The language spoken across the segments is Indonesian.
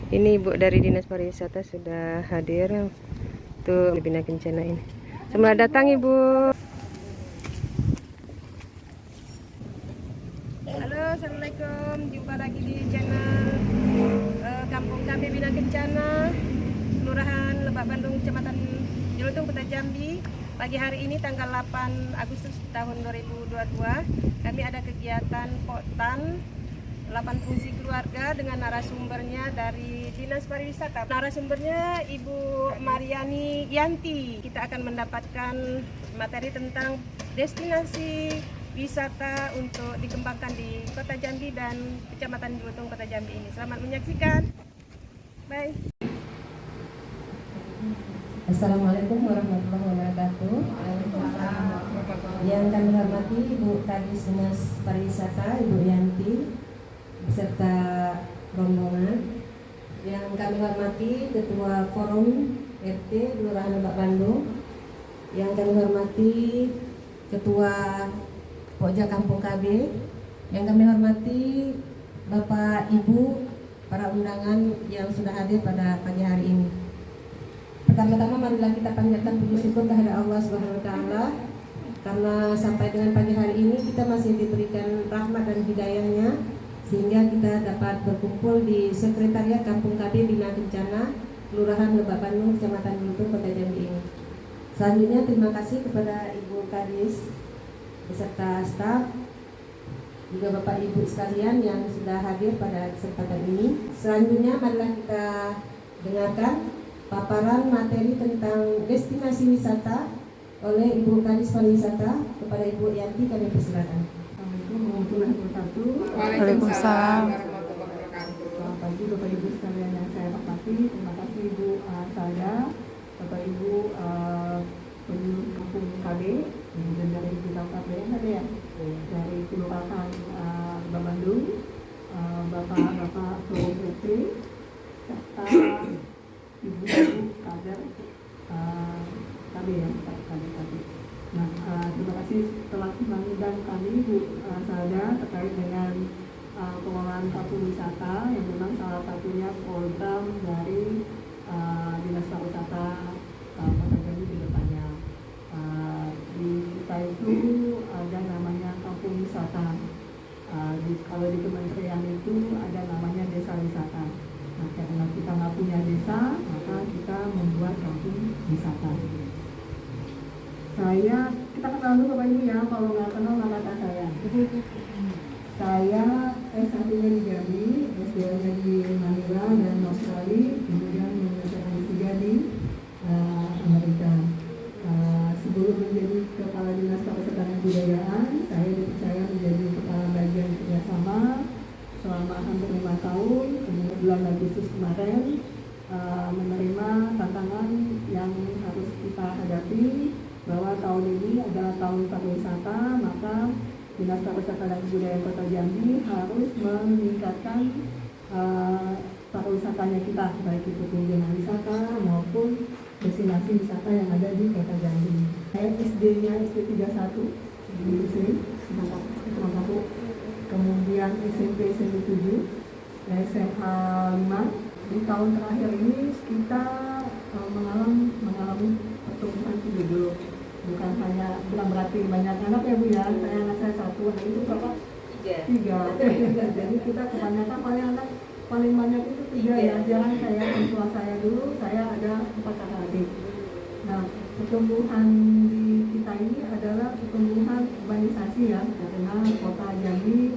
Ini Ibu dari Dinas Pariwisata sudah hadir untuk Bina Kencana ini. Selamat datang Ibu. Halo, assalamualaikum. Jumpa lagi di channel Kampung Kami Bina Kencana, Kelurahan Lebak Bandung, Kecamatan Jelutung, Kota Jambi. Pagi hari ini tanggal 8 Agustus tahun 2022, kami ada kegiatan Poktan 8 fungsi keluarga dengan narasumbernya dari Dinas Pariwisata. Narasumbernya Ibu Mariani Yanti. Kita akan mendapatkan materi tentang destinasi wisata untuk dikembangkan di Kota Jambi dan Kecamatan Jelutung, Kota Jambi ini. Selamat menyaksikan. Bye. Assalamualaikum warahmatullahi wabarakatuh. Yang kami hormati Ibu Kadis Dinas Pariwisata, Ibu Yanti, beserta rombongan. Yang kami hormati Ketua Forum RT Kelurahan Lebak Bandung. Yang kami hormati Ketua Pokja Kampung KB. Yang kami hormati Bapak Ibu para undangan yang sudah hadir pada pagi hari ini. Pertama-tama marilah kita panjatkan puji syukur kehadirat Allah Subhanahu wa taala karena sampai dengan pagi hari ini kita masih diberikan rahmat dan hidayahnya sehingga kita dapat berkumpul di Sekretariat Kampung KB Bina Kencana, Kelurahan Lebak Bandung, Kecamatan Jelutung, Kota Jambi ini. Selanjutnya terima kasih kepada Ibu Kadis beserta staf, juga Bapak Ibu sekalian yang sudah hadir pada kesempatan ini. Selanjutnya marilah kita dengarkan paparan materi tentang destinasi wisata oleh Ibu Kadis Pariwisata. Kepada Ibu Yanti kami persilakan. Assalamualaikum warahmatullahi wabarakatuh. Waalaikumsalam. Selamat pagi Bapak Ibu sekalian yang saya hormati. Terima kasih Ibu saya, Bapak Ibu penyuluh kampung KB, dan dari Bidang KB yang ada ya, dari Kelurahan Lebak Bandung, Bapak-bapak Forum RT, serta Ibu-ibu kader KB ya, KB. Nah, terima kasih telah mengundang kami Bu Salda terkait dengan pengelolaan kampung wisata yang memang salah satunya program dari Dinas Pariwisata Kota Jambi di depannya. Di kita itu ada namanya kampung wisata. Kalau di kementerian itu ada namanya desa wisata. Nah, karena kita nggak punya desa, maka kita membuat kampung wisata. Kita kenal dulu Bapak Ibu ya, kalau nggak kenal nama saya. Saya S1-nya di Jambi, S2-nya di Manila dan Australia, kemudian menyelesaikan S3 di Amerika. Sebelum menjadi Kepala Dinas Pariwisata dan Budayaan, saya dipercaya menjadi Kepala Bagian Kerjasama selama hampir 5 tahun. Kemudian bulan Agustus kemarin menerima tantangan yang harus kita hadapi, bahwa tahun ini adalah tahun pariwisata, maka Dinas Pariwisata dan Budaya Kota Jambi harus meningkatkan pariwisatanya kita, baik itu kunjungan wisata maupun destinasi wisata yang ada di Kota Jambi. Saya SD-nya SD31 di sini, Semangkapu, kemudian SMP 7, SMA 5. Di tahun terakhir ini kita mengalami pertumbuhan penduduk. Bukan hanya, bukan berarti banyak anak ya Bu ya, anak saya 1, anak itu berapa? 3. Jadi kita kebanyakan paling banyak itu 3 ya. Jangan saya tua saya dulu, saya ada 4 kakak adik. Nah, pertumbuhan di kita ini adalah pertumbuhan urbanisasi ya, karena Kota Jambi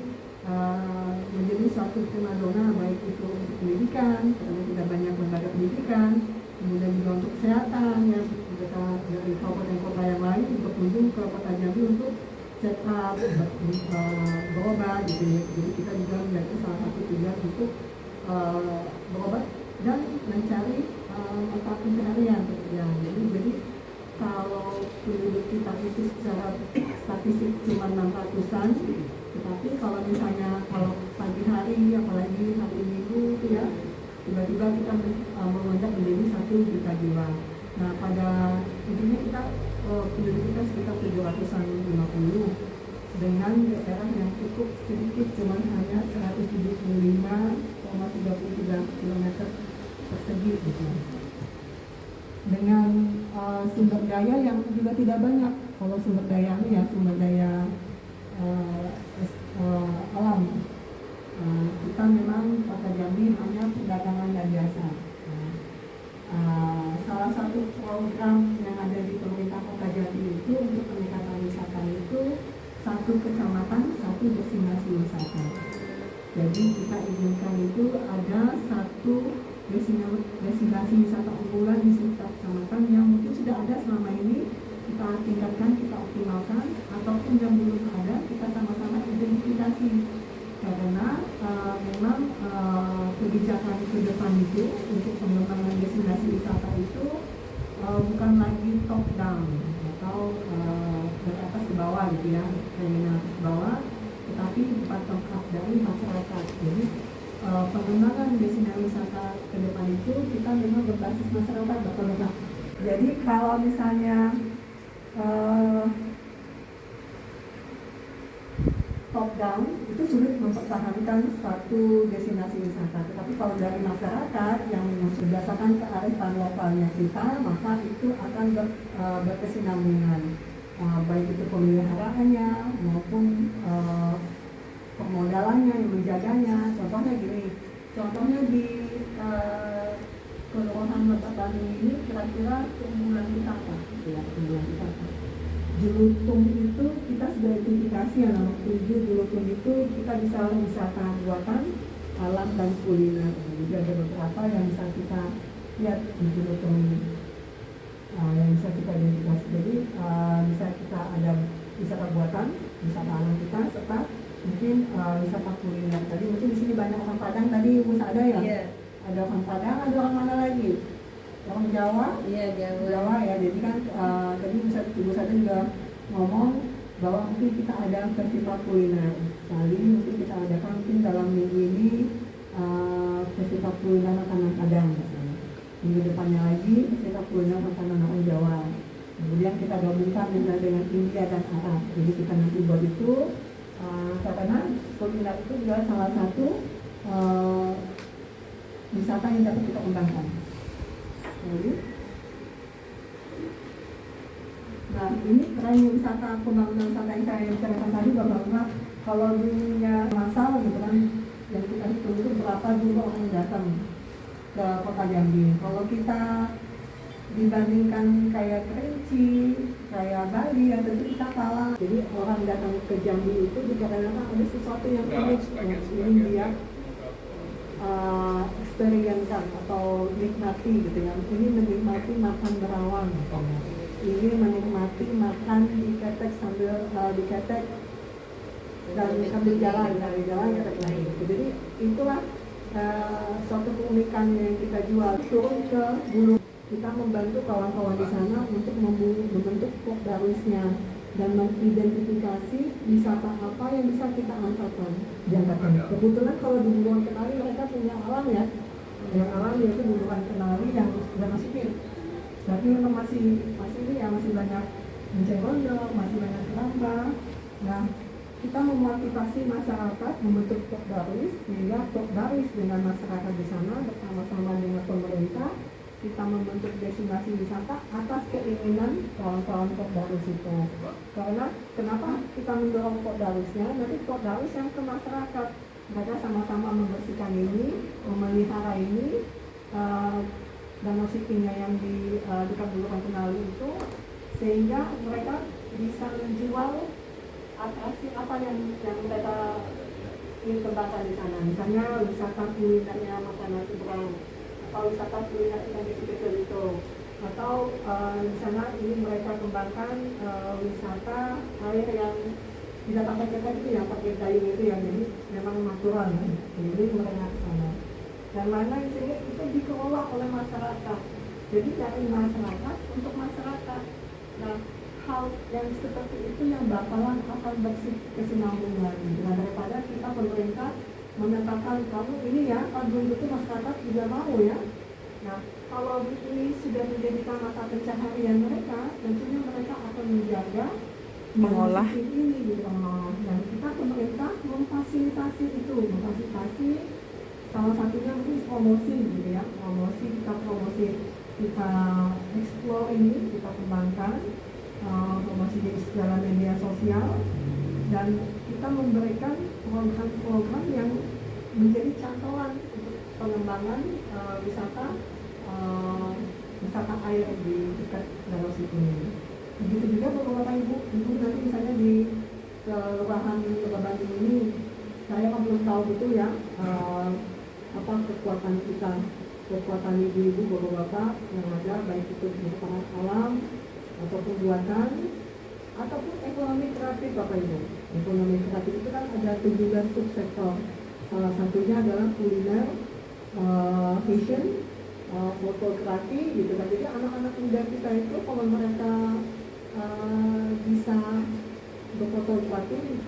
menjadi suatu primadona, baik itu untuk pendidikan, karena tidak banyak lembaga pendidikan, kemudian juga untuk kesehatan ya, kita dari kabupaten kota yang lain berkunjung ke Kota Jambi untuk check up, berobat gitu ya. Jadi kita juga menjadi salah satu tujuan untuk berobat dan mencari mata pencaharian pekerjaan. Jadi kalau penduduk kita itu secara statistik cuma 600-an, tetapi kalau misalnya kalau pagi hari, apalagi hari Minggu itu ya, tiba-tiba kita melonjak menjadi 1 juta jiwa. Nah, pada intinya kita penduduk kita sekitar 750 dengan daerah yang cukup sedikit, cuma hanya 175 km persegi gitu. Dengan sumber daya yang juga tidak banyak. Kalau sumber dayanya ya sumber daya alam. Kita memang Kota Jambi hanya perdagangan dan jasa. Salah satu program yang ada di pemerintah Kota Jambi itu untuk peningkatan wisata itu satu kecamatan, satu destinasi wisata. Jadi kita izinkan itu ada satu destinasi wisata unggulan di setiap kecamatan yang mungkin sudah ada selama ini, kita tingkatkan, kita optimalkan, ataupun yang belum ada kita sama-sama identifikasi. Karena memang kebijakan ke depan itu untuk pengembangan destinasi wisata itu bukan lagi top down atau dari atas ke bawah gitu ya, dari atas ke bawah, tetapi bottom up dari masyarakat. Jadi pengembangan destinasi wisata ke depan itu kita memang berbasis masyarakat, Bapak. Jadi kalau misalnya top down itu sulit mempertahankan suatu destinasi wisata. Tetapi kalau dari masyarakat yang berdasarkan kearifan lokalnya kita, maka itu akan berkesinambungan, baik itu pemeliharaannya maupun permodalannya yang menjaganya. Contohnya gini, contohnya di Kelurahan Lebak Bandung ini kira-kira keunggulan kita apa? Ya, keunggulan kita apa? Jelutung itu kita sudah identifikasi yang nomor 7. Jelutung itu kita bisa wisata buatan, alam dan kuliner. Jadi ada beberapa yang bisa kita lihat di Jelutung ini, yang bisa kita identifikasi. Jadi bisa kita ada wisata buatan, wisata alam kita, serta mungkin wisata kuliner. Tadi mungkin di sini banyak orang Padang tadi Ibu ada ya? Yeah. Ada orang Padang, ada orang mana lagi? Orang Jawa? Iya, Jawa ya. Jadi kan tadi Ibu Sada juga ngomong bahwa mungkin kita ada festival kuliner. Kali mungkin kita adakan mungkin dalam minggu ini festival kuliner makanan Padang misalnya. Minggu depannya lagi festival kuliner makanan orang Jawa. Kemudian kita gabungkan dengan India dan Arab. Jadi kita nanti buat itu karena kuliner itu juga salah satu wisata yang dapat kita kembangkan. Nah, ini tren wisata, pembangunan wisata yang saya bicarakan tadi bahwa kalau dunia masal gitu kan, yang kita hitung itu berapa jumlah orang yang datang ke Kota Jambi. Kalau kita dibandingkan kayak Kerinci, kayak Bali, yang tentu kita kalah. Jadi orang datang ke Jambi itu dikarenakan ada sesuatu yang unik yang ingin dia experience atau nikmati gitu ya. Ini menikmati makan berawang misalnya. Ini menikmati makan diketek sambil diketek dan sambil jalan dari jalan ketek lagi. Jadi itulah suatu keunikan yang kita jual. Turun ke Bulu, kita membantu kawan-kawan di sana untuk membentuk Pokdarwisnya dan mengidentifikasi wisata apa yang bisa kita angkatkan. Kebetulan kalau di Buluan Kenari mereka punya alam ya, yang alam yaitu Buluan Kenari yang sudah masukin. Tapi memang masih ini ya, masih banyak mencegondol, masih banyak keramba. Nah, kita memotivasi masyarakat membentuk Pokdarwis, sehingga Pokdarwis dengan masyarakat di sana bersama-sama dengan pemerintah kita membentuk destinasi wisata atas keinginan kawan-kawan Pokdarwis itu. Karena kenapa kita mendorong Pokdarwisnya? Nanti Pokdarwis yang ke masyarakat, mereka sama-sama membersihkan ini, memelihara ini, danau Sikinya yang di dekat Buluan Kenali itu, sehingga mereka bisa menjual atraksi apa yang mereka ingin kembangkan di sana. Misalnya wisata kulinernya makanan seberang, atau wisata kuliner yang kecil-kecil itu, atau di sana ini mereka kembangkan wisata air yang tidak pakai ketek itu, yang pakai dayung itu, yang jadi memang natural ya. Jadi mereka ke sana. Dan mana di sini itu dikelola oleh masyarakat. Jadi dari masyarakat untuk masyarakat. Nah, hal yang seperti itu yang bakalan akan berkesinambungan. Nah, daripada kita pemerintah menetapkan kamu ini ya, kalau belum tentu masyarakat juga mau ya. Nah, kalau ini sudah menjadikan mata pencaharian mereka, tentunya mereka akan menjaga mengolah ini gitu, mengolah. Dan kita pemerintah memfasilitasi itu, memfasilitasi salah satunya mungkin promosi gitu ya, promosi kita explore ini, kita kembangkan promosi di segala media sosial, dan kita memberikan program-program yang menjadi cantolan untuk pengembangan wisata air di dekat Danau Situ ini. Begitu juga beberapa ibu nanti misalnya di kelurahan Lebak Bandung ini, saya kan belum tahu betul ya apa kekuatan ibu-ibu bapak-bapak yang ada, baik itu merupakan alam ataupun buatan ataupun ekonomi kreatif bapak ibu. Ekonomi kreatif itu kan ada 17 subsektor. Salah satunya adalah kuliner, fashion, fotografi gitu kan. Jadi anak-anak muda kita itu kalau mereka bisa berfotografi,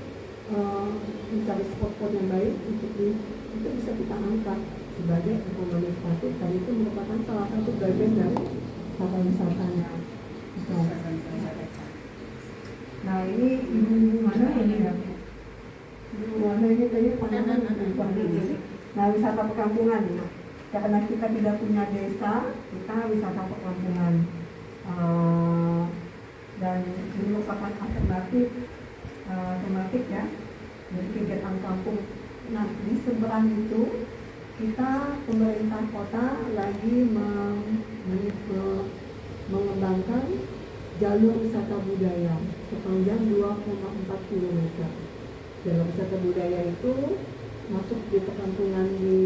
mencari spot-spot yang baik itu bisa kita angkat sebagai ekonomi kreatif, dan itu merupakan salah satu bagian dari wisatanya. Nah ini ibu mana ini ya? Ibu mana ini kayaknya pandangan ini. Nah wisata perkampungan ya. Karena kita tidak punya desa, kita wisata perkampungan. Dan ini merupakan alternatif ya, jadi kegiatan kampung. Nah di seberang itu kita pemerintah kota lagi mengembangkan jalur wisata budaya sepanjang 2,4 km. Jalur wisata budaya itu masuk di perkampungan di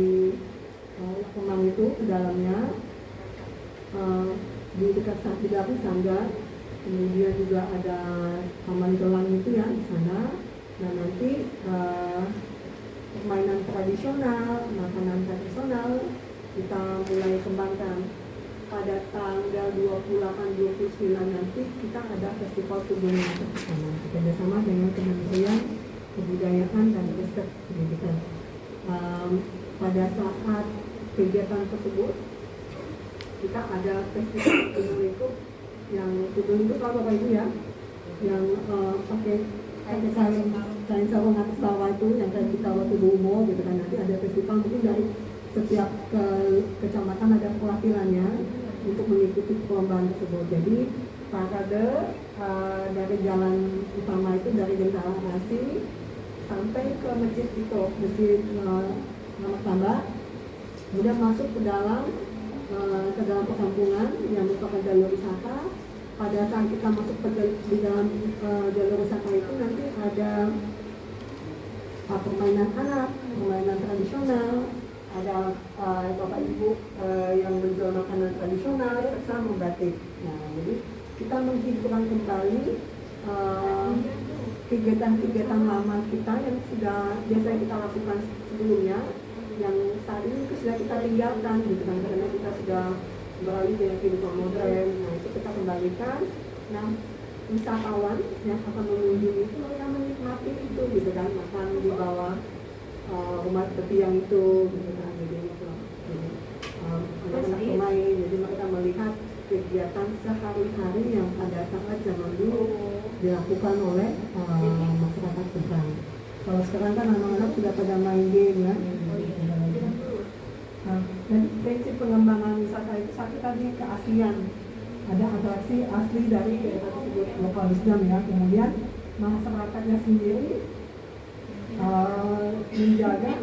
Kemang itu ke dalamnya, di dekat Sanggar. Kemudian juga ada Taman Gelang itu ya di sana. Nah nanti permainan tradisional, makanan tradisional kita mulai kembangkan. Pada tanggal 28-29 nanti kita ada festival kebun bersama, kerjasama dengan Kementerian Kebudayaan dan Riset Pendidikan. Pada saat kegiatan tersebut kita ada festival kebun itu, yang kebun itu kalau Bapak Ibu ya, yang pakai kain sarung atas bawah itu, yang kayak kita waktu umum gitu kan. Nanti ada festival, mungkin dari setiap kecamatan ada perwakilannya untuk mengikuti perlombaan tersebut. Jadi parade dari jalan utama itu, dari Jentara Asih sampai ke masjid itu, masjid Nama Tambak, kemudian masuk ke dalam perkampungan yang merupakan jalur wisata. Pada saat kita masuk di dalam jalur wisata itu nanti ada permainan anak, permainan tradisional, ada bapak ibu yang menjual makanan tradisional serta membatik. Nah, jadi kita menghidupkan kembali kegiatan-kegiatan lama kita yang sudah biasa kita lakukan sebelumnya, yang saat ini sudah kita tinggalkan gitu kan, karena kita sudah beralih dengan kehidupan modern. Nah itu kita kembalikan. Nah wisatawan yang akan mengunjungi itu mereka menikmati itu gitu kan, makan di bawah rumah yang itu gitu kan. Jadi anak-anak bermain, jadi mereka melihat kegiatan sehari-hari yang pada saat zaman dulu dilakukan oleh masyarakat seberang. Kalau sekarang kan anak-anak sudah pada main game ya. Nah, dan prinsip pengembangan wisata itu satu tadi keaslian. Ada atraksi asli dari daerah tersebut, lokal wisdom ya. Kemudian masyarakatnya sendiri menjaga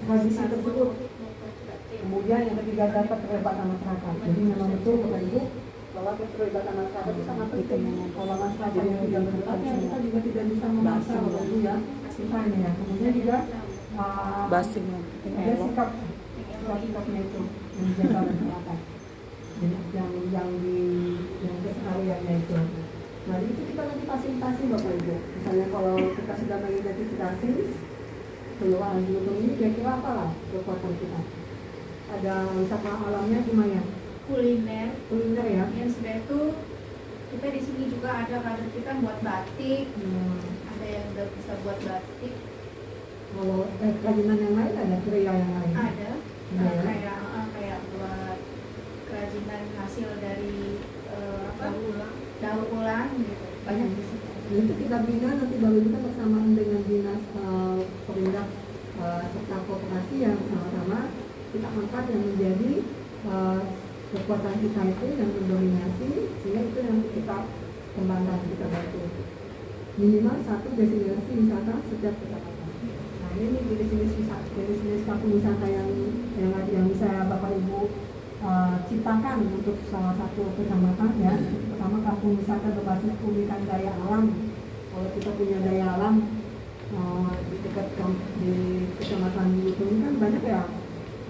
tradisi tersebut. Kemudian yang ketiga dapat keterlibatan masyarakat. Jadi memang betul Bapak Ibu bahwa keterlibatan masyarakat itu sangat penting. Kalau masyarakat yang tidak berdebat, kita juga tidak bisa memaksa Bapak Ibu ya. Kita ini ya. Kemudian juga ada sikapnya itu yang dijaga masyarakat, yang kesehariannya itu. Nah itu kita lagi fasilitasi Bapak Ibu. Misalnya kalau kita sudah mengidentifikasi kelurahan Gunung ini, kira-kira apa lah kekuatan kita? Ada wisata alamnya lumayan. Kuliner ya. Yang sebenarnya itu kita di sini juga ada kader kita buat batik. Ada yang udah bisa buat batik. Kalau kerajinan yang lain ada, kriya yang lain? Ada. Ya. Kayak buat kerajinan hasil dari daur ulang gitu. Banyak di sini. Itu kita bina nanti baru kita bersamaan dengan dinas perindak masyarakat yang menjadi kekuatan kita itu yang mendominasi, sehingga itu yang kita kembangkan, kita bantu. Minimal 1 destinasi wisata setiap kecamatan. Nah ini jenis-jenis kampung wisata yang bisa Bapak Ibu ciptakan untuk salah satu kecamatan ya. Pertama, kampung wisata berbasis keunikan daya alam. Kalau kita punya daya alam di dekat di kecamatan Bulutung ini kan banyak ya,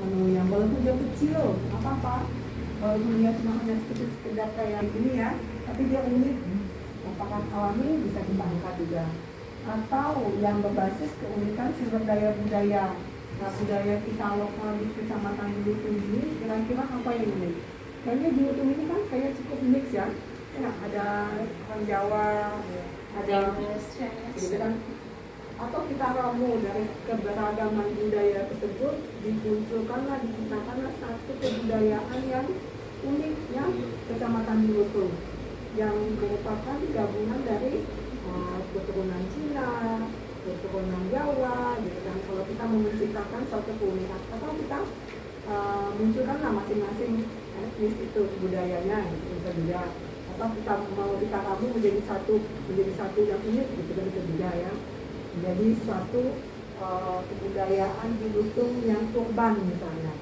yang walaupun dia kecil, apa-apa. Kalau dia cuma hanya sekedar kayak gini ya, tapi dia unik. Apakah alami bisa kita angkat juga. Atau yang berbasis keunikan sumber daya budaya. Nah, budaya kita lokal di kecamatan Bulutung ini kira-kira apa yang unik? Kayaknya Bulutung ini kan kayak cukup mix ya. Ya, ada orang Jawa, ada gitu kan. Atau kita ramu dari keberagaman budaya tersebut, dimunculkanlah, diciptakanlah satu kebudayaan yang unik ya, kecamatan Bulutung, yang merupakan gabungan dari keturunan Cina, keturunan Jawa, gitu kan. Kalau kita mau menciptakan suatu keunikan, atau kita munculkanlah masing-masing etnis itu budayanya, gitu bisa juga. Atau kita mau kita ramu menjadi satu yang unik, gitu kan, bisa juga ya. Jadi suatu kebudayaan di Bulutung yang urban misalnya.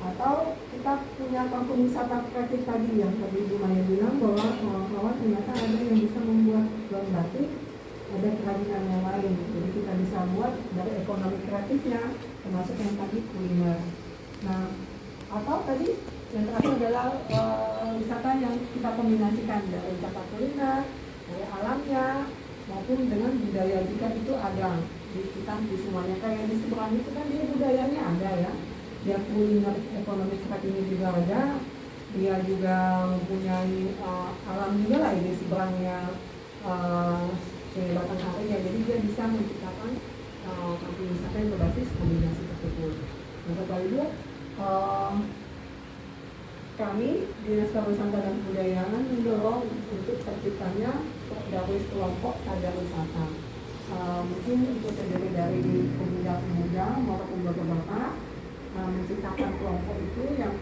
Atau kita punya kampung wisata kreatif tadi yang tadi Ibu Maya bilang bahwa kawan ternyata ada yang bisa membuat gaun batik, ada kerajinan yang lain. Jadi kita bisa buat dari ekonomi kreatifnya, termasuk yang tadi kuliner. Nah, atau tadi yang terakhir adalah wisata yang kita kombinasikan dari wisata kuliner, dari alamnya, maupun dengan budaya jika itu ada di kita di semuanya. Kayak di seberang itu kan dia budayanya ada ya, dia kuliner ekonomi kreatif ini juga ada, dia juga mempunyai alam juga lah di seberangnya Sungai Batanghari ya. Jadi dia bisa menciptakan kampung wisata yang berbasis kombinasi tersebut. Nah, Bapak Ibu, kami Dinas Pariwisata dan Kebudayaan mendorong untuk terciptanya dari kelompok sadar wisata. Mungkin itu terdiri dari pemuda-pemuda maupun bapak-bapak menciptakan kelompok itu yang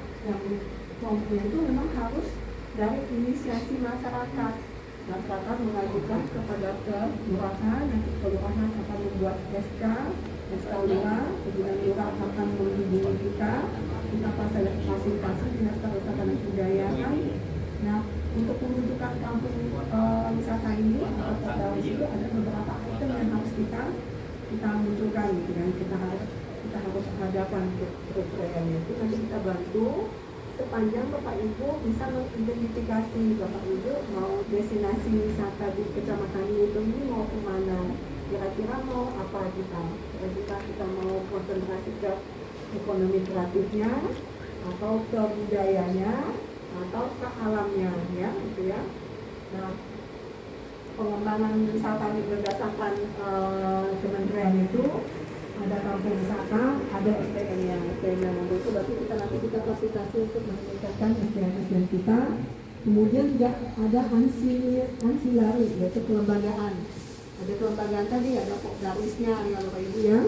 kelompoknya itu memang harus dari inisiasi masyarakat. Masyarakat mengajukan kepada kelurahan, nanti kelurahan akan membuat SK lurah, kemudian lurah akan menghubungi kita fasilitasi Dinas Pariwisata dan Kebudayaan. Nah, untuk pembentukan kampung wisata ini atau kota itu ada beberapa item yang harus kita munculkan, gitu kan. Kita harus adakan kriterianya itu. Nanti kita bantu sepanjang Bapak Ibu bisa mengidentifikasi Bapak Ibu mau destinasi wisata di Kecamatan Bulutung ini mau kemana, kira-kira mau apa kita mau konsentrasi ke ekonomi kreatifnya atau ke budayanya atau ke alamnya ya, gitu ya. Nah, pengembangan wisata ini berdasarkan kementerian itu ada kampung wisata, ada SDM-nya. SDM-nya itu berarti nanti kita fasilitasi untuk meningkatkan SDM kita. Kemudian juga ada ansilari, yaitu kelembagaan. Ada kelembagaan tadi, ada Pokdarisnya ya Bapak Ibu ya.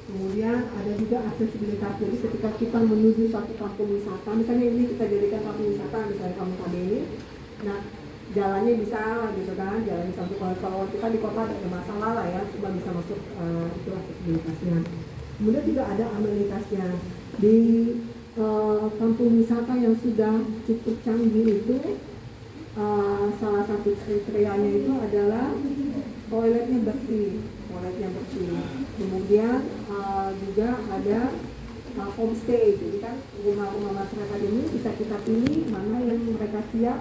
Kemudian ada juga aksesibilitas. Jadi ketika kita menuju suatu kampung wisata, misalnya ini kita jadikan kampung wisata, misalnya kampung KB ini, nah jalannya bisa gitu kan, jalan bisa untuk kalau kita di kota ada masalah lah ya, cuma bisa masuk itu aksesibilitasnya. Kemudian juga ada amenitasnya. Di kampung wisata yang sudah cukup canggih itu salah satu kriterianya itu adalah toiletnya bersih. Kemudian juga ada homestay. Jadi kan rumah-rumah masyarakat ini bisa kita pilih mana yang mereka siap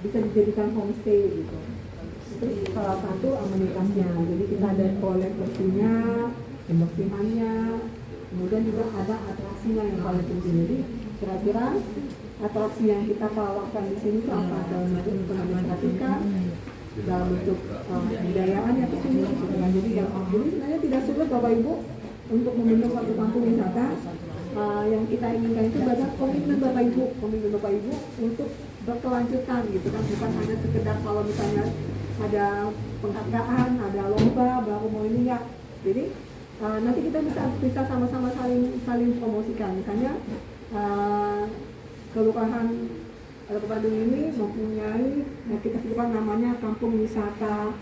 bisa dijadikan homestay gitu. Itu salah satu amenitasnya. Jadi kita ada toilet bersihnya, pembersihannya, kemudian juga ada atraksinya yang paling penting. Jadi kira-kira atraksi yang kita tawarkan di sini itu apa? Dalam bentuk ekonomi kreatif, dalam bentuk budayaan yang kesini. Jadi sebenarnya tidak sulit Bapak Ibu untuk membentuk satu kampung wisata. Yang kita inginkan itu banyak komitmen Bapak Ibu untuk berkelanjutan gitu kan, bukan hanya sekedar kalau misalnya ada penghargaan, ada lomba baru mau ini enggak. Jadi nanti kita bisa sama-sama saling promosikan. Misalnya Kelurahan Lebak Bandung ini mempunyai kita sebutkan namanya Kampung Wisata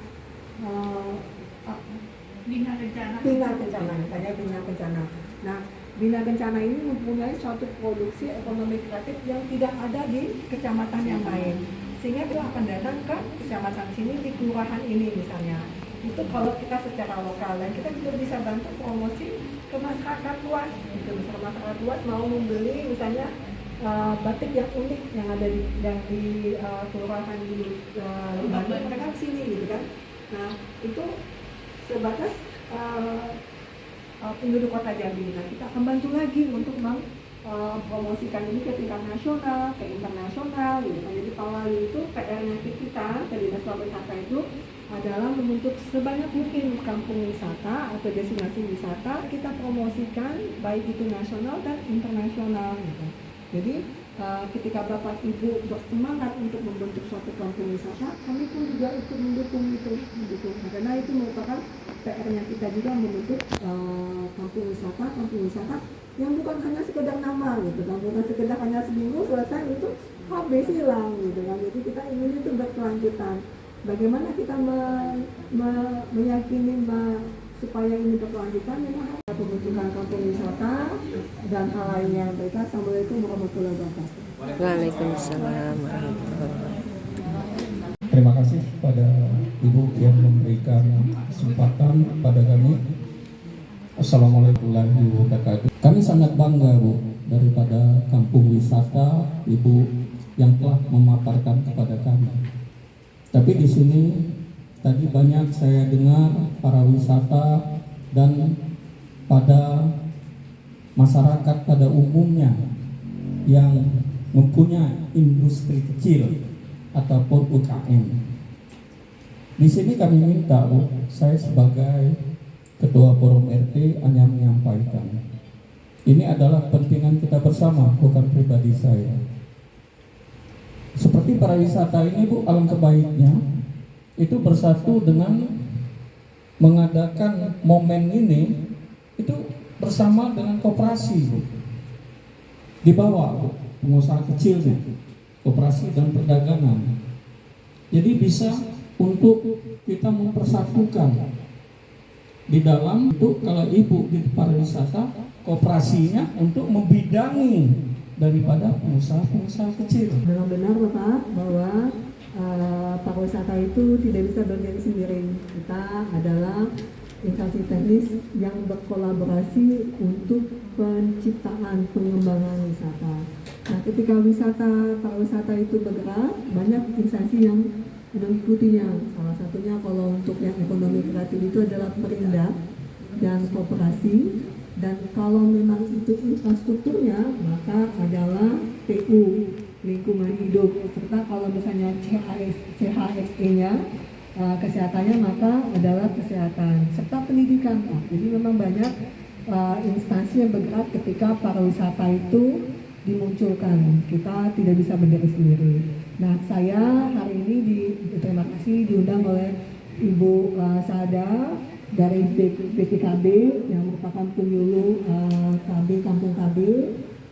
Bina Kencana. Bina Kencana, misalnya Bina Kencana. Nah, Bina Kencana ini mempunyai suatu produksi ekonomi kreatif yang tidak ada di kecamatan yang lain. Sehingga dia akan datang ke kecamatan sini di kelurahan ini misalnya. Itu kalau kita secara lokal, dan kita juga bisa bantu promosi ke masyarakat luas. Gitu. Misalnya masyarakat luas mau membeli misalnya batik yang unik yang ada di kelurahan di Bandung, mereka ke sini gitu kan. Nah, itu sebatas penduduk kota Jambi. Nah, kita akan bantu lagi untuk promosikan ini ke tingkat nasional, ke internasional gitu. Jadi awal itu PR-nya kita dari Dinas Pariwisata itu adalah membentuk sebanyak mungkin kampung wisata atau destinasi wisata, kita promosikan baik itu nasional dan internasional gitu. Jadi ketika Bapak Ibu bersemangat untuk membentuk suatu kampung wisata, kami pun juga ikut mendukung itu. Karena itu merupakan PR-nya kita juga membentuk kampung wisata yang bukan hanya sekedar nama gitu kan, bukan sekedar hanya seminggu selesai itu habis hilang gitu kan. Jadi kita ingin itu berkelanjutan. Bagaimana kita meyakini supaya ini berkelanjutan, memang harus pembentukan kampung wisata dan hal lainnya. Baiklah, Assalamualaikum warahmatullahi wabarakatuh. Waalaikumsalam warahmatullahi wabarakatuh. Terima kasih pada Ibu yang memberikan kesempatan pada kami. Assalamualaikum warahmatullahi wabarakatuh. Kami sangat bangga Bu daripada kampung wisata Ibu yang telah memaparkan kepada kami. Tapi di sini tadi banyak saya dengar para wisata dan pada masyarakat pada umumnya yang mempunyai industri kecil ataupun UKM. Di sini kami minta Bu, saya sebagai Ketua Forum RT hanya menyampaikan ini adalah kepentingan kita bersama, bukan pribadi saya. Seperti para wisata ini Bu, alangkah baiknya itu bersatu dengan mengadakan momen ini itu bersama dengan koperasi Bu. Di bawah Bu, pengusaha kecil Bu, koperasi dan perdagangan. Jadi bisa untuk kita mempersatukan di dalam untuk kalau Ibu di pariwisata koperasinya untuk membidangi daripada pengusaha-pengusaha kecil. Benar-benar Bapak bahwa pariwisata itu tidak bisa berdiri sendiri. Kita adalah instansi teknis yang berkolaborasi untuk penciptaan pengembangan wisata. Nah, ketika pariwisata itu bergerak, banyak instansi yang mengikutinya. Salah satunya kalau untuk yang ekonomi kreatif itu adalah Perindak dan koperasi. Dan kalau memang itu infrastrukturnya, maka adalah PU, lingkungan hidup, serta kalau misalnya CHSE-nya, kesehatannya, maka adalah kesehatan, serta pendidikan. Jadi memang banyak instansi yang bergerak ketika pariwisata itu dimunculkan. Kita tidak bisa berdiri sendiri. Nah, saya hari ini terima kasih diundang oleh Ibu Sada dari BPKB yang merupakan penyuluh KB Kampung KB.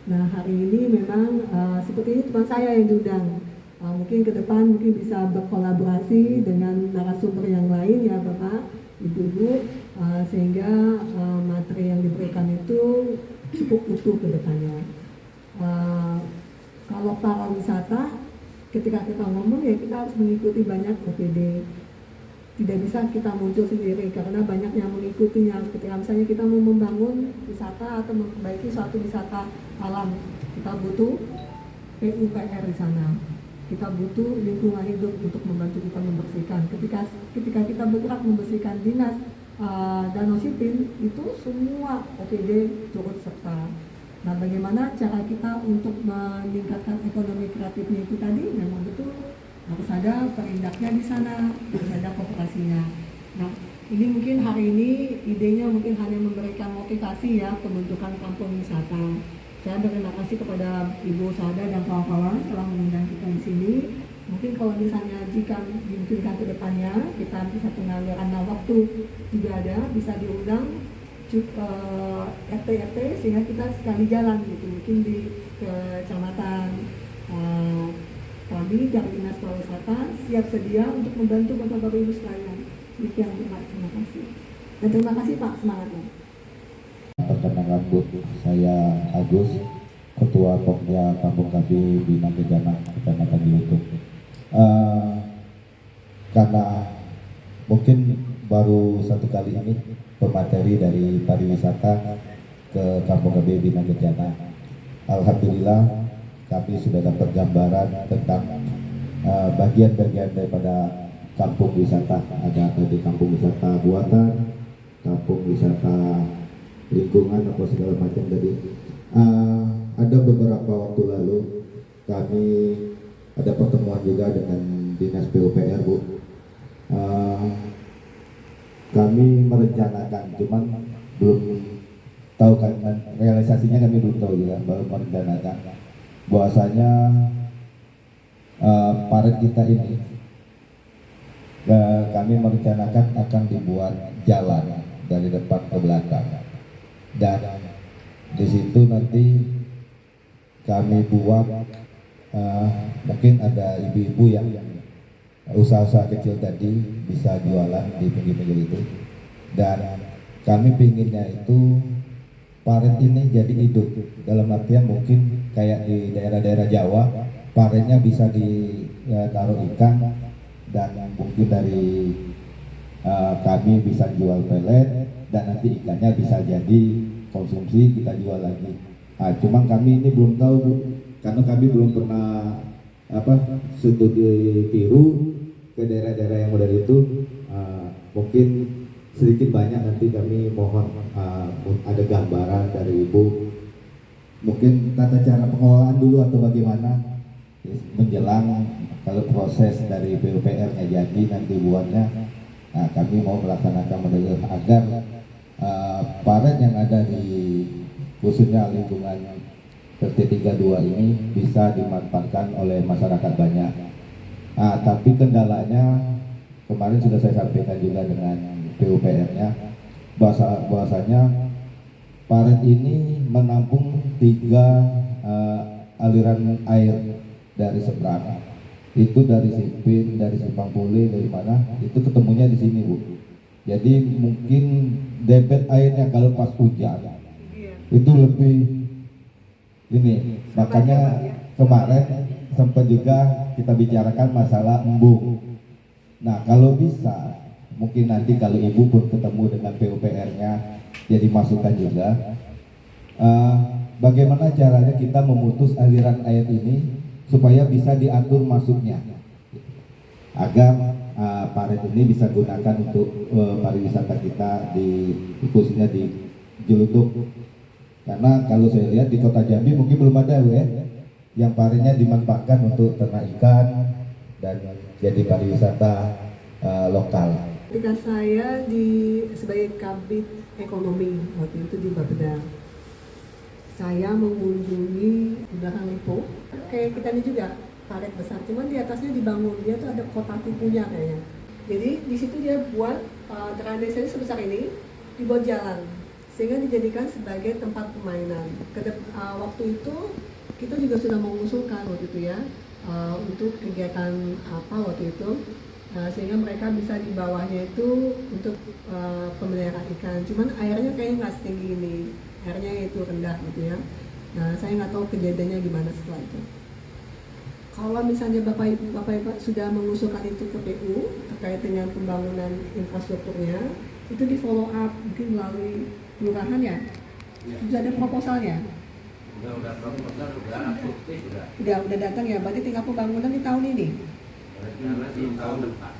Nah, hari ini memang seperti ini cuma saya yang diundang. Mungkin ke depan mungkin bisa berkolaborasi dengan narasumber yang lain ya Bapak, Ibu-ibu, sehingga materi yang diberikan itu cukup utuh ke depannya. Kalau para wisata, ketika kita ngomong ya kita harus mengikuti banyak OPD. Tidak bisa kita muncul sendiri karena banyak yang mengikutinya. Ketika misalnya kita mau membangun wisata atau memperbaiki suatu wisata alam, kita butuh PUPR di sana. Kita butuh lingkungan hidup untuk membantu kita membersihkan. Ketika kita bergerak membersihkan dinas Danau Sipin, itu semua OPD turut serta. Nah, bagaimana cara kita untuk meningkatkan ekonomi kreatifnya itu tadi? Memang betul harus ada perindaknya di sana, harus ada kooperasinya. Nah, ini mungkin hari ini idenya mungkin hanya memberikan motivasi ya pembentukan kampung wisata. Saya berterima kasih kepada Ibu Sada dan kawan-kawan telah mengundang kita di sini. Mungkin kalau misalnya jika dimungkinkan ke depannya kita bisa pengaliran waktu juga ada, bisa diundang RT sehingga kita sekali jalan gitu, mungkin di kecamatan kami dari Dinas Pariwisata siap sedia untuk membantu Bapak Ibu sekalian. Demikian Pak, terima kasih. Dan terima kasih Pak, semangatnya. Perkenalkan Bu, saya Agus, Ketua Pokja Kampung Kabi Bina Kejana, Kecamatan Jelutung. Karena mungkin baru satu kali ini pemateri dari pariwisata ke Kampung Kabi Bina Kejana. Alhamdulillah kami sudah dapat gambaran tentang bagian-bagian daripada kampung wisata. Ada tadi kampung wisata buatan, kampung wisata lingkungan atau segala macam tadi. Ada beberapa waktu lalu kami ada pertemuan juga dengan Dinas PUPR Bu. Kami merencanakan, cuman belum tahu kan realisasinya, kami belum tahu juga, baru merencanakan bahwasanya paret kita ini kami merencanakan akan dibuat jalan dari depan ke belakang, dan di situ nanti kami buat mungkin ada ibu-ibu yang usaha-usaha kecil tadi bisa jualan di pinggir-pinggir itu, dan kami pinginnya itu paret ini jadi hidup, dalam artian mungkin kayak di daerah-daerah Jawa paretnya bisa ditaruh ikan, dan mungkin dari kami bisa jual pelet, dan nanti ikannya bisa jadi konsumsi, kita jual lagi. Cuman kami ini belum tahu Bu, karena kami belum pernah studi tiru ke daerah-daerah yang model itu. Mungkin sedikit banyak nanti kami mohon ada gambaran dari Ibu, mungkin tata cara pengelolaan dulu atau bagaimana menjelang kalau proses dari PUPR-nya jadi nanti buatnya. Kami mau melaksanakan model agar paret yang ada di khususnya lingkungan RT 32 ini bisa dimanfaatkan oleh masyarakat banyak. Tapi kendalanya kemarin sudah saya sampaikan juga dengan PUPR-nya, bahwasanya paret ini menampung 3 aliran air dari seberang. Itu dari Sipin, dari Simpang Pule, dari mana? Itu ketemunya di sini Bu. Jadi mungkin debit airnya kalau pas hujan itu lebih ini. Makanya kemarin sempat juga kita bicarakan masalah embung. Nah kalau bisa mungkin nanti kalau Ibu pun ketemu dengan PUPR-nya jadi masukan juga bagaimana caranya kita memutus aliran air ini supaya bisa diatur masuknya, agar paret ini bisa gunakan untuk pariwisata kita di khususnya di Jelutung. Karena kalau saya lihat di Kota Jambi mungkin belum ada yang paretnya dimanfaatkan untuk ternak ikan dan jadi pariwisata lokal. Ketika saya sebagai Kabid Ekonomi waktu itu di Bapeda, saya mengunjungi di belakang Lipo, kayak kita ini juga paret besar, cuman di atasnya dibangun, dia tuh ada kotak tipunya kayaknya. Jadi di situ dia buat drainase sebesar ini, dibuat jalan, sehingga dijadikan sebagai tempat permainan. Waktu itu kita juga sudah mengusulkan waktu itu ya, untuk kegiatan apa waktu itu, sehingga mereka bisa di bawahnya itu untuk pemeliharaan ikan. Cuman airnya kayaknya nggak setinggi ini, airnya itu rendah gitu ya. Nah saya nggak tahu kejadiannya gimana setelah itu. Kalau misalnya Bapak Ibu sudah mengusulkan itu ke PU terkait dengan pembangunan infrastrukturnya, itu di follow up mungkin melalui kelurahan ya? Sudah ada proposalnya? Udah proposal, udah aktif, udah datang ya, berarti tinggal pembangunan di tahun ini? Karena di tahun depan.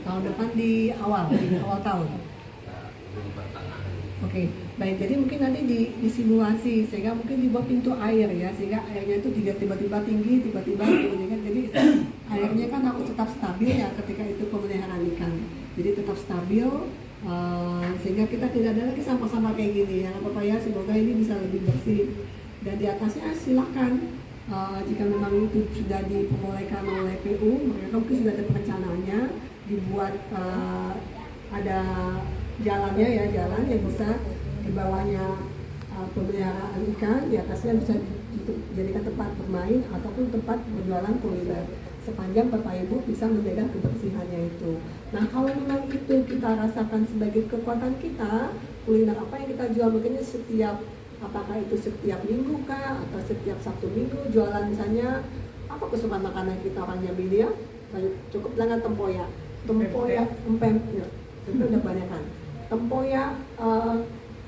Tahun depan di awal tahun. Di pertengahan. Oke, baik. Jadi mungkin nanti disimulasi sehingga mungkin dibuat pintu air ya, sehingga airnya itu tidak tiba-tiba tinggi, tiba-tiba turun kan. Jadi airnya kan harus tetap stabil ya ketika itu pemeliharaan ikan. Jadi tetap stabil sehingga kita tidak ada lagi sampah-sampah kayak gini ya. Bapak ya, semoga ini bisa lebih bersih. Dan di atasnya silakan jika memang itu sudah diperbolehkan oleh PU, mereka mungkin sudah ada perencanaannya, dibuat ada jalannya ya, jalan yang bisa di bawahnya pemeliharaan ikan, di atasnya bisa dijadikan tempat bermain ataupun tempat berjualan kuliner. Sepanjang Bapak Ibu bisa menjaga kebersihannya itu. Nah, kalau memang itu kita rasakan sebagai kekuatan kita, kuliner apa yang kita jual mungkin setiap, apakah itu setiap minggu kah atau setiap Sabtu Minggu jualan, misalnya apa kesukaan makanan kita orang Jambi ya, cukup dengan tempoyak, empem ya, itu udah banyak kan. Tempoyak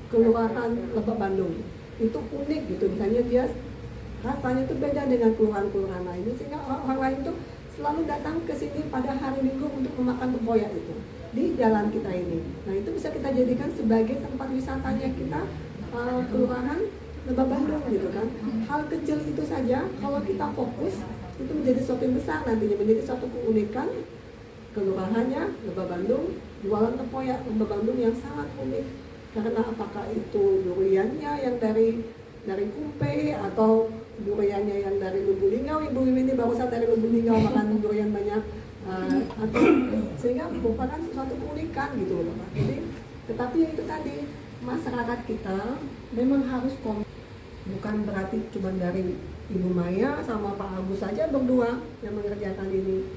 Kelurahan Lebak Bandung itu unik gitu, misalnya dia rasanya itu beda dengan kelurahan-kelurahan lain, sehingga orang lain tuh selalu datang ke sini pada hari Minggu untuk memakan tempoyak itu di jalan kita ini. Nah, itu bisa kita jadikan sebagai tempat wisatanya kita, kelurahan Lebak Bandung gitu kan. Hal kecil itu saja kalau kita fokus itu menjadi sesuatu yang besar, nantinya menjadi suatu keunikan kelurahannya Lebak Bandung, jualan tempoyak Lebak Bandung yang sangat unik. Karena apakah itu duriannya yang dari Kumpe atau duriannya yang dari Lubuk Linggau, Ibu ini barusan dari Lubuk Linggau makan durian banyak, atau sehingga merupakan sesuatu keunikan gitu loh Pak. Jadi, tetapi itu tadi masyarakat kita memang harus bukan berarti cuma dari Ibu Maya sama Pak Agus saja berdua yang mengerjakan ini,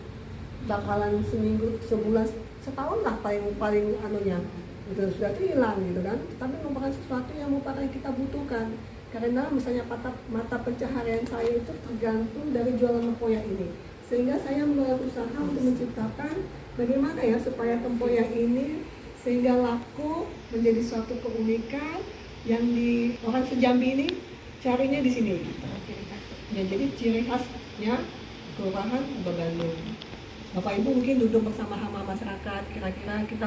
bakalan seminggu, sebulan, setahun lah paling anunya itu sudah hilang gitu kan. Tapi merupakan sesuatu yang merupakan kita butuhkan. Karena misalnya mata pencaharian saya itu tergantung dari jualan tempoyak ini, sehingga saya mulai usaha untuk menciptakan bagaimana ya supaya tempoyak ini sehingga laku menjadi suatu keunikan yang di orang sejambi ini carinya di sini. Ya, jadi ciri khasnya Kelurahan Lebak Bandung. Bapak Ibu mungkin duduk bersama masyarakat, kira-kira kita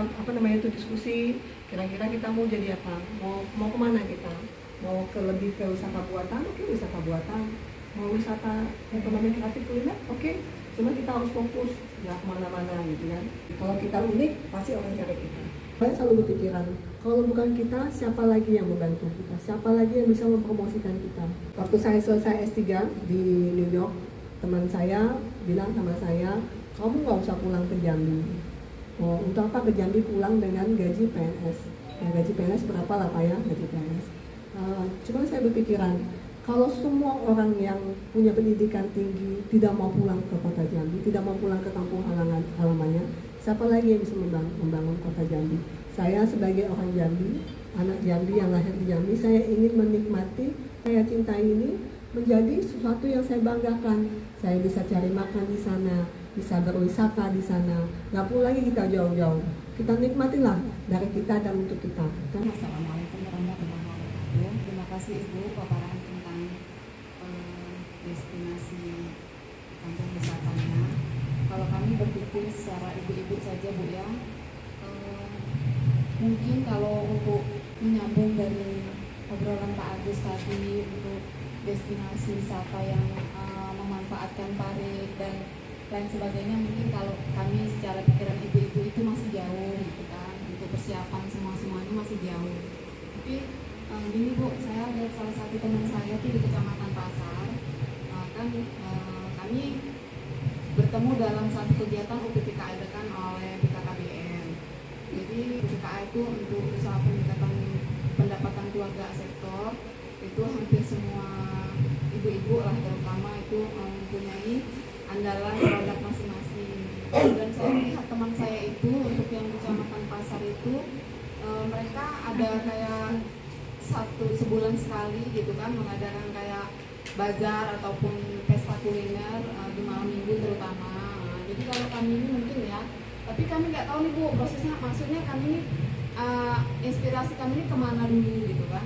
diskusi, kira-kira kita mau jadi apa, mau kemana kita, mau lebih ke wisata buatan, oke, wisata buatan, mau wisata ekonomi kreatif kuliner, oke, cuma kita harus fokus, ya kemana-mana gitu kan. Kalau kita unik, pasti orang cari kita. Saya selalu berpikiran, kalau bukan kita, siapa lagi yang membantu kita, siapa lagi yang bisa mempromosikan kita. Waktu saya selesai S3 di New York, teman saya bilang sama saya, kamu nggak usah pulang ke Jambi. Oh, untuk apa ke Jambi pulang dengan gaji PNS? Ya, gaji PNS berapa lah Pak ya, gaji PNS. Cuma saya berpikiran, kalau semua orang yang punya pendidikan tinggi tidak mau pulang ke kota Jambi, tidak mau pulang ke kampung halamannya, siapa lagi yang bisa membangun kota Jambi? Saya sebagai orang Jambi, anak Jambi yang lahir di Jambi, saya ingin menikmati, saya cintai ini menjadi sesuatu yang saya banggakan. Saya bisa cari makan di sana, bisa berwisata di sana, nggak perlu lagi kita jauh-jauh. Kita nikmatilah dari kita dan untuk kita. Assalamualaikum warahmatullahi wabarakatuh. Terima kasih Ibu paparan tentang destinasi kampung wisatanya. Kalau kami berpikir secara ibu-ibu saja Bu ya, mungkin kalau untuk menyambung dari obrolan Pak Agus tadi untuk destinasi wisata yang memanfaatkan parit dan lain sebagainya, mungkin kalau kami secara pikiran ibu-ibu itu masih jauh gitu kan, untuk persiapan semuanya masih jauh. Tapi gini Bu, saya lihat salah satu teman saya itu di Kecamatan Pasar, kami bertemu dalam satu kegiatan UPPK adakan oleh BKKBN. Jadi UPPK itu untuk usaha peningkatan pendapatan keluarga sektor, itu hampir semua ibu-ibu lah terutama itu mempunyai andalan produk masing-masing. Dan saya melihat teman saya itu untuk yang Kecamatan Pasar itu mereka ada kayak sebulan sekali gitu kan mengadakan kayak bazar ataupun pesta kuliner di malam minggu terutama. Jadi kalau kami ini mungkin ya, tapi kami nggak tahu nih Bu prosesnya, maksudnya kami ini inspirasi kami ini kemana dulu gitu kan.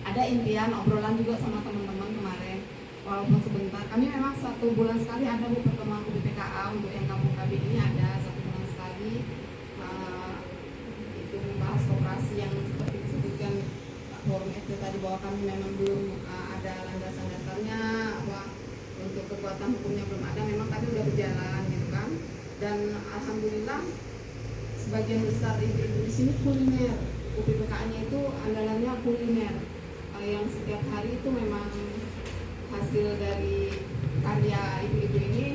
Ada impian obrolan juga sama teman-teman kemarin, walaupun sebentar. Kami memang 1 bulan sekali ada Bu pertemuan BPKA untuk yang kampung KB ini ada 1 bulan sekali. Itu membahas koperasi yang seperti disebutkan Pak Forum itu tadi, bahwa kami memang belum ada landasan dasarnya, bahwa untuk kekuatan hukumnya belum ada. Memang kami udah berjalan gitu kan. Dan alhamdulillah sebagian besar ibu-ibu di sini kuliner. UPPK-nya itu andalannya kuliner. Yang setiap hari itu memang hasil dari karya ibu-ibu ini.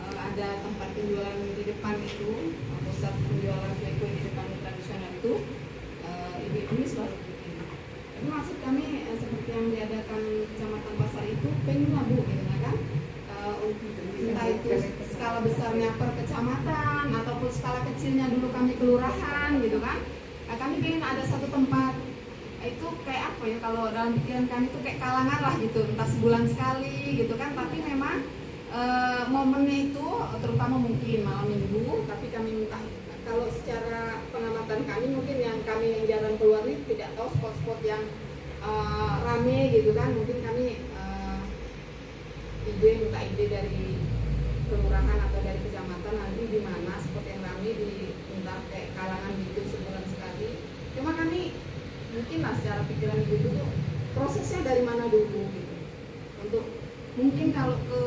Ada tempat penjualan di depan itu, pusat penjualan kue-kue di depan tradisional itu, ini sudah seperti ini. Tapi maksud kami seperti yang diadakan Kecamatan Pasar itu pengen lah Bu, gitu kan? Entah itu skala besarnya per kecamatan ataupun skala kecilnya dulu kami kelurahan gitu kan. Nah, kami pengen ada satu tempat itu kayak apa ya, kalau dalam pikiran kami itu kayak kalangan lah gitu, entah sebulan sekali gitu kan. Tapi memang momennya itu terutama mungkin malam minggu, tapi kami minta kalau secara pengamatan kami mungkin yang jarang keluar ini tidak tahu spot-spot yang rame gitu kan. Mungkin kami minta ide dari kelurahan atau dari kecamatan nanti di mana spot yang rame minta kayak kalangan gitu sebulan sekali. Cuma kami mungkin lah secara pikiran gitu tuh prosesnya dari mana dulu gitu. Untuk mungkin kalau ke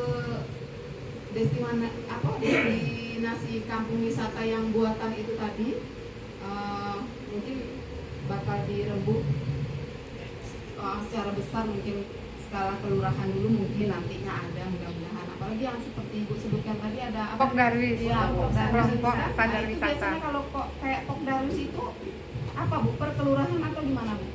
destinasi kampung wisata yang buatan itu tadi mungkin bakal dirembuk secara besar, mungkin skala kelurahan dulu mungkin nantinya ada, mudah-mudahan. Apalagi yang seperti Ibu sebutkan tadi ada apa? Pokdarwis. Iya, Kelompok sadar itu wisata. biasanya kalau kok kayak Pokdarwis itu apa Bu? Per kelurahan atau gimana Bu?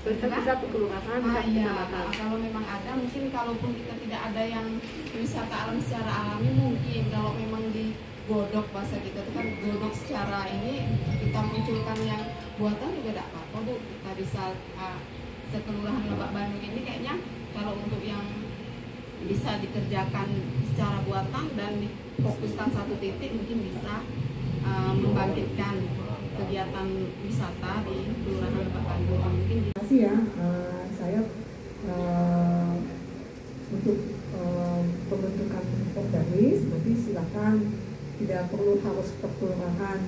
Bisa kelurahan, bisa Iya. kecamatan. Kalau memang ada, mungkin kalaupun kita tidak ada yang wisata alam secara alami, mungkin kalau memang digodok, bahasa kita itu kan godok secara ini, kita munculkan yang buatan juga tidak apa-apa Bu. Kita bisa sekelurahan Lebak Bandung ini kayaknya kalau untuk yang bisa dikerjakan secara buatan dan difokuskan satu titik, mungkin bisa membangkitkan kegiatan wisata di kelurahan Lebak Bandung. Mungkin Terima kasih ya, saya untuk pembentukan Pokdarwis nanti silakan, tidak perlu harus per kelurahan,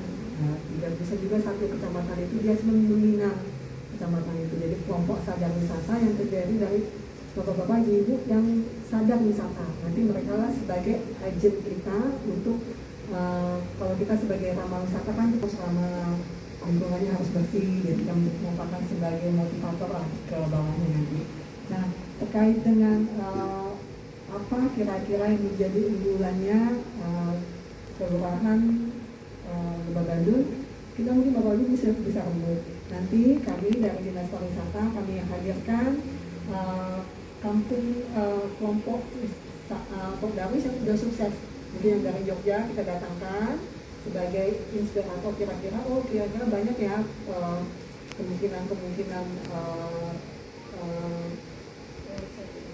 tidak bisa juga satu kecamatan itu dia membina kecamatan itu. Jadi kelompok sadar wisata yang terdiri dari bapak-bapak ibu yang sadar wisata, nanti mereka lah sebagai agen kita untuk kalau kita sebagai ramah wisata kan kita selama lingkungannya harus bersih, jadi yang merupakan sebagai motivator lah ke bawahnya nanti. Nah, terkait dengan apa kira-kira yang menjadi unggulannya kelurahan Lebak Bandung, kita mungkin Bapak Ibu bisa rembuk. Nanti kami dari Dinas Pariwisata kami hadirkan kampung kelompok Pokdarwis yang sudah sukses. Mungkin yang dari Jogja kita datangkan sebagai inspirator, kira-kira banyak ya kemungkinan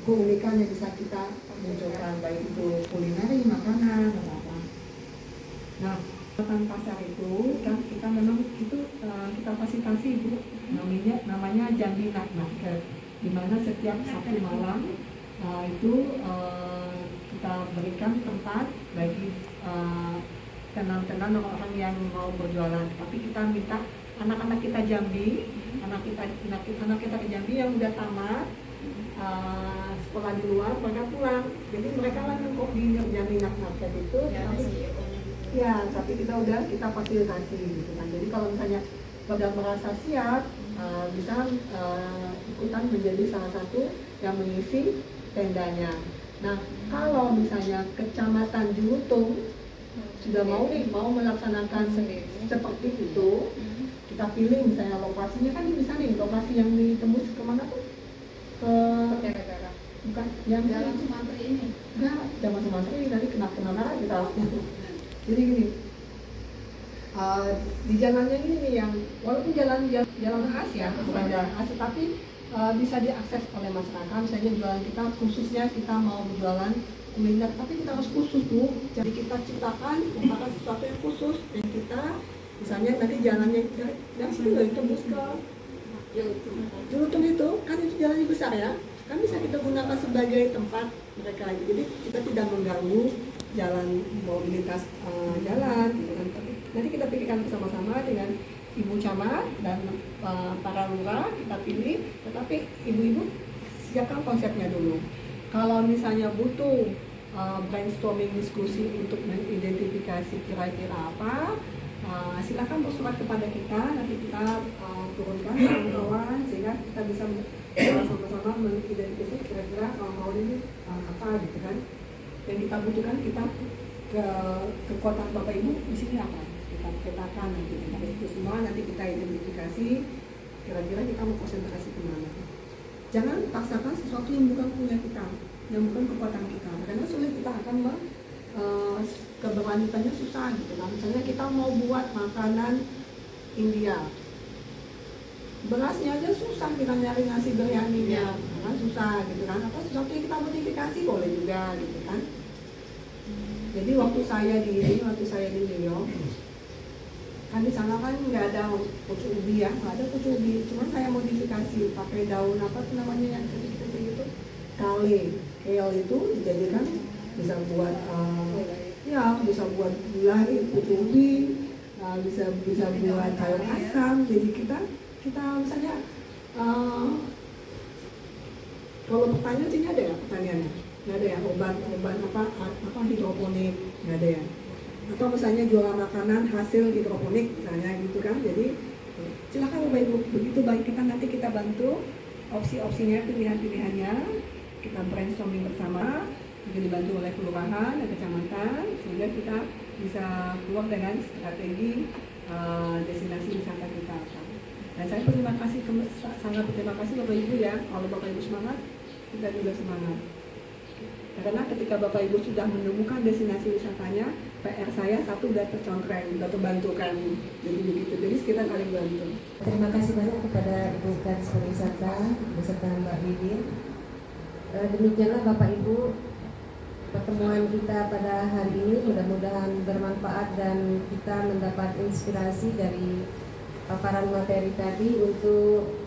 keunikan yang bisa kita munculkan, baik itu kulineri, makanan, atau apa. Nah, Kecamatan Pasar itu kan kita memang itu kita fasilitasi Bu, namanya Jambi Night Market, di mana setiap Sabtu malam itu kita berikan tempat bagi tenan-tenan orang yang mau berjualan. Tapi kita minta anak-anak kita Jambi, anak kita ke Jambi yang udah tamat sekolah di luar, mereka pulang. Jadi mereka lah yang kok di Jambi Night Market itu. Tapi kita fasilitasi gitu kan. Jadi kalau misalnya pada merasa siap, bisa ikutan menjadi salah satu yang mengisi tendanya. Nah, kalau misalnya Kecamatan Julutung sudah mau melaksanakan seperti itu, kita pilih misalnya lokasinya kan bisa nih, lokasi yang ditembus kemana tuh? Ke bukan yang Jalan Sumatera ini. Enggak, Jalan Sumatera ini tadi kena kita. Jadi gini, di jalannya ini nih yang walaupun jalan khas ya, bukan jalan khas, tapi bisa diakses oleh masyarakat. Misalnya jualan kita khususnya kita mau berjualan kuliner, tapi kita harus khusus tuh. Jadi kita ciptakan merupakan sesuatu yang khusus yang kita misalnya tadi jalannya dari sini loh tembus ke Julutung itu kan itu jalannya besar ya, kan bisa kita gunakan sebagai tempat mereka. Jadi kita tidak mengganggu jalan mobilitas jalan gitu kan. Nanti kita pikirkan bersama-sama dengan Ibu Camat dan para lurah, kita pilih, tetapi ibu-ibu siapkan konsepnya dulu. Kalau misalnya butuh brainstorming diskusi untuk mengidentifikasi kira-kira apa, silakan bersurat kepada kita, nanti kita turunkan kawan-kawan sehingga kita bisa sama-sama mengidentifikasi kira-kira kawan-kawan ini apa gitu kan. Yang kita butuhkan, kita ke kekuatan Bapak Ibu di sini apa? kita petakan nanti dari itu semua nanti kita identifikasi kira-kira kita mau konsentrasi kemana. Jangan paksakan sesuatu yang bukan punya kita, yang bukan kekuatan kita, karena sulit kita akan keberlanjutannya susah gitu kan. Misalnya kita mau buat makanan India, berasnya aja susah kita nyari nasi biryaninya, kan susah gitu kan. Atau sesuatu yang kita modifikasi boleh juga gitu kan. Jadi waktu saya di New York, kan di sana kan nggak ada pucuk ubi ya, nggak ada pucuk ubi, cuman saya modifikasi pakai daun apa tuh namanya yang kecil-kecil gitu, kale itu dijadikan bisa buat bisa buat gulai pucuk ubi, bisa buat sayur asam. Jadi kita misalnya kalau pertanyaan sini ada ya pertanyaannya? Nggak ada ya, obat apa hidroponik, nggak ada ya. Atau misalnya jual makanan hasil hidroponik misalnya gitu kan. Jadi silakan Bapak Ibu, begitu baik nanti kita bantu opsi-opsinya, pilihan-pilihannya, kita brainstorming bersama, juga dibantu oleh kelurahan dan kecamatan sehingga kita bisa keluar dengan strategi destinasi wisata kita. Dan saya sangat berterima kasih Bapak Ibu ya. Kalau Bapak Ibu semangat, kita juga semangat. Karena ketika Bapak Ibu sudah menemukan destinasi wisatanya, PR saya satu udah tercontreng, udah terbantukan. Jadi begitu, jadi kita saling bantu. Terima kasih banyak kepada Ibu Kadis Pariwisata beserta Mbak Widin. Demikianlah Bapak Ibu pertemuan kita pada hari ini, mudah-mudahan bermanfaat dan kita mendapat inspirasi dari paparan materi tadi untuk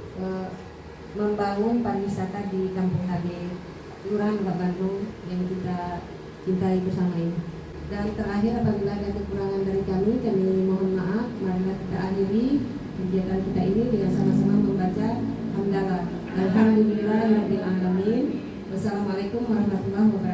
membangun pariwisata di Kampung HB Kelurahan Lebak Bandung yang kita cintai bersama ini. Dan terakhir, apabila ada kekurangan dari kami mohon maaf. Marilah kita akhiri kegiatan kita ini dengan sama-sama membaca hamdalah. Alhamdulillahirabbil alamin. Wassalamualaikum warahmatullahi wabarakatuh.